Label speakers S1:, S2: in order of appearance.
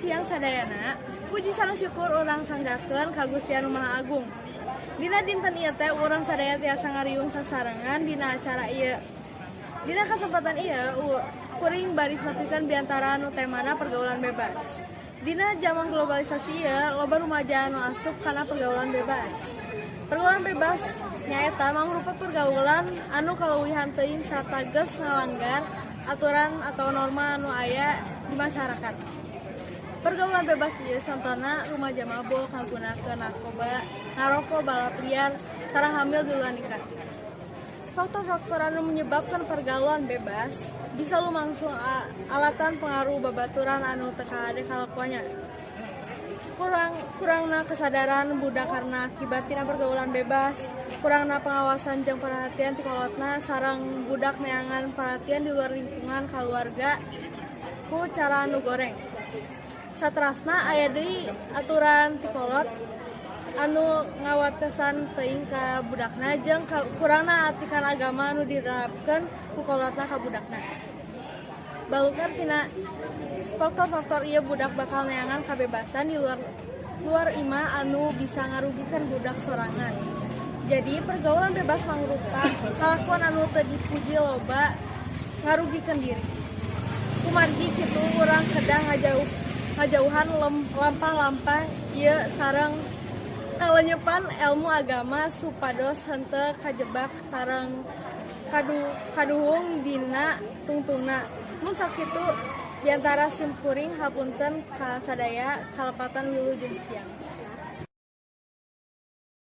S1: siang sadayana, puji sareng syukur urang sanggakeun ka Gusti Anu Maha Agung. Dina dinten ieu teh urang sadaya tiasa ngariung sasarengan dina acara ieu. Dina kasempatan ieu kuring bari nepikeun biantara anu temana pergaulan bebas. Dina zaman globalisasi ieu loba rumaja anu asup kana pergaulan bebas. Pergaulan bebas nyaeta mangrupa pergaulan anu kaleuwihan teuing sarta geus ngalanggar aturan atau norma anu aya di masyarakat. Pergaulan bebas ieu contohna rumaja mabok, ngagunakeun narkoba, ngaroko, balap liar, sareng hamil di luar nikah. Faktor-faktor anu menyebabkan pergaulan bebas bisa lumangsung alatan pengaruh babaturan anu teu kade kalakuannya. Kurangna kesadaran budak karena akibat tina pergaulan bebas, kurangna pengawasan jeung perhatian ti kolotna sareng budak neangan perhatian di luar lingkungan keluarga ku cara anu goreng. Saterasna aya deui aturan ti kolot anu ngawatesan teuing ka budakna jeung kurangna atikan agama anu diterapkeun ku kolotna ka budakna. Balukan tina faktor-faktor ieu budak bakal neangan kabebasan di luar ima anu bisa ngarugikeun budak sorangan. Jadi pergaulan bebas mangrupa kalakuan anu teu dipuji loba ngarugikeun diri. Kumargi kitu urang kedah ngajauhan lampah-lampah ieu sareng ngalenyepan ilmu agama supados henteu kajebak sareng kaduhung dina tungtungna. Mun sakitu diantara simkuring hapunten ka sadaya kalepatan wilujeng siang.